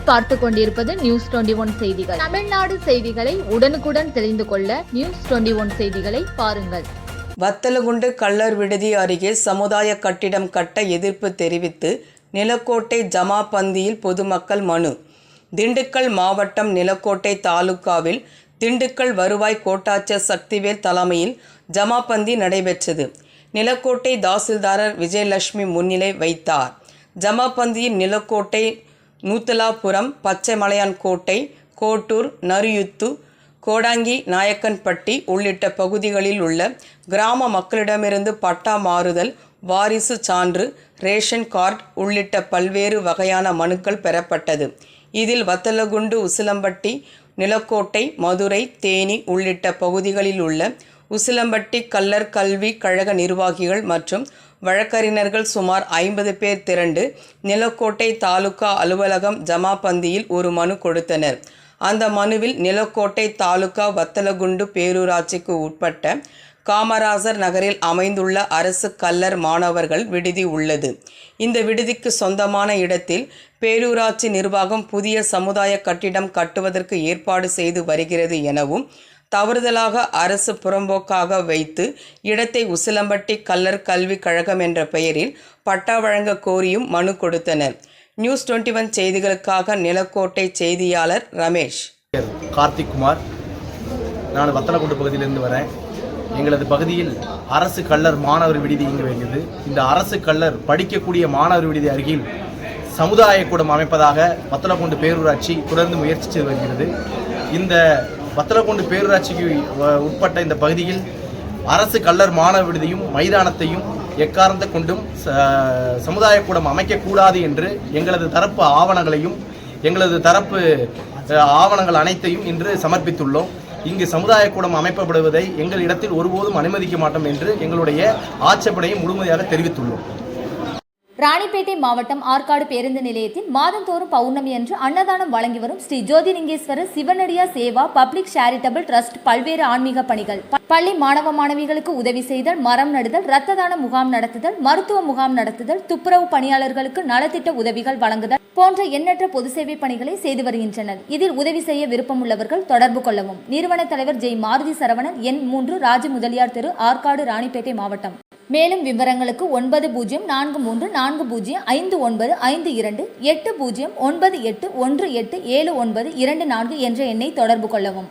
நீங்கள் பார்த்து கொண்டிருப்பது நியூஸ் 21 செய்திகள். தமிழ்நாடு செய்திகளை உடனுக்குடன் தெரிந்து கொள்ள நியூஸ் 21 செய்திகளை பாருங்கள். வத்தலகுண்டு கள்ளர் விடுதி அருகே சமுதாய கட்டிடம் கட்ட எதிர்ப்பு தெரிவித்து நிலக்கோட்டை ஜமாபந்தியில் பொதுமக்கள் மனு. திண்டுக்கல் மாவட்டம் நிலக்கோட்டை தாலுகாவில் திண்டுக்கல் வருவாய் கோட்டாட்சியர் சக்திவேல் தலைமையில் ஜமாபந்தி நடைபெற்றது. நிலக்கோட்டை தாசில்தார் விஜயலட்சுமி முன்னிலை வைத்தார். ஜமாபந்தியில் நிலக்கோட்டை, நூத்தலாபுரம், பச்சைமலையான் கோட்டை, கோட்டூர், நரியுத்து, கோடாங்கி, நாயக்கன்பட்டி உள்ளிட்ட பகுதிகளில் உள்ள கிராம மக்களிடமிருந்து பட்டா மாறுதல், வாரிசு சான்று, ரேஷன் கார்டு உள்ளிட்ட பல்வேறு வகையான மனுக்கள் பெறப்பட்டது. இதில் வத்தலகுண்டு, உசிலம்பட்டி, நிலக்கோட்டை, மதுரை, தேனி உள்ளிட்ட பகுதிகளில் உள்ள உசிலம்பட்டி கள்ளர் கல்வி கழக நிர்வாகிகள் மற்றும் வழக்கறிஞர்கள் சுமார் 50 பேர் திரண்டு நிலக்கோட்டை தாலுகா அலுவலகம் ஜமாபந்தியில் ஒரு மனு கொடுத்தனர். அந்த மனுவில் நிலக்கோட்டை தாலுகா வத்தலகுண்டு பேரூராட்சிக்கு உட்பட்ட காமராஜர் நகரில் அமைந்துள்ள அரசு கள்ளர் மாணவர்கள் விடுதி உள்ளது. இந்த விடுதிக்கு சொந்தமான இடத்தில் பேரூராட்சி நிர்வாகம் புதிய சமுதாய கட்டிடம் கட்டுவதற்கு ஏற்பாடு செய்து வருகிறது எனவும், தவறுதலாக அரசு புறம்போக்காக வைத்து இடத்தை உசிலம்பட்டி கள்ளர் கல்வி கழகம் என்ற பெயரில் பட்டா வழங்க கோரியும் மனு கொடுத்தனர். நியூஸ் 21 செய்திகளுக்காக நிலக்கோட்டை செய்தியாளர் ரமேஷ். கார்த்திக் குமார். நான் வத்தலகுண்டு பகுதியிலிருந்து வரேன். எங்களது பகுதியில் அரசு கள்ளர் மாணவர் விடுதி இயங்க வேண்டியது. இந்த அரசு கள்ளர் படிக்கக்கூடிய மாணவர் விடுதி அருகில் சமுதாய கூடம் அமைப்பதாக வத்தலகுண்டு பேரூராட்சி தொடர்ந்து முயற்சி செய்து வருகிறது. இந்த வத்தலகுண்டு பேரூராட்சிக்கு உட்பட்ட இந்த பகுதியில் அரசு கள்ளர் மாணவர் விடுதியும் மைதானத்தையும் எக்காரணத்தை கொண்டும் சமுதாய கூடம் அமைக்கக்கூடாது என்று எங்களது தரப்பு ஆவணங்கள் அனைத்தையும் இன்று சமர்ப்பித்துள்ளோம். இங்கு சமுதாய கூடம் அமைக்கப்படுவதை எங்கள் இடத்தில் ஒருபோதும் அனுமதிக்க மாட்டோம் என்று எங்களுடைய ஆட்சேபனையை முழுமையாக தெரிவித்துள்ளோம். ராணிப்பேட்டை மாவட்டம் ஆற்காடு பேருந்து நிலையத்தில் மாதந்தோறும் பௌர்ணமி அன்று அன்னதானம் வழங்கி வரும் Sri Jothilingeswarar சிவனடியா Seva public charitable trust பல்வேறு ஆன்மீக பணிகள், பள்ளி மாணவ மாணவிகளுக்கு உதவி செய்தல், மரம் நடுதல், இரத்த தான முகாம் நடத்துதல், மருத்துவ முகாம் நடத்துதல், துப்புரவு பணியாளர்களுக்கு நலத்திட்ட உதவிகள் வழங்குதல் போன்ற எண்ணற்ற பொது சேவை பணிகளை செய்து வருகின்றனர். இதில் உதவி செய்ய விருப்பமுள்ளவர்கள் தொடர்பு கொள்ளவும். நிறுவன தலைவர் ஜெய் மாருதி சரவணன், எண் 3, ராஜ முதலியார் தெரு, ஆற்காடு, ராணிப்பேட்டை மாவட்டம். மேலும் விவரங்களுக்கு 9040459552 8098187924 என்ற எண்ணை தொடர்பு கொள்ளவும்.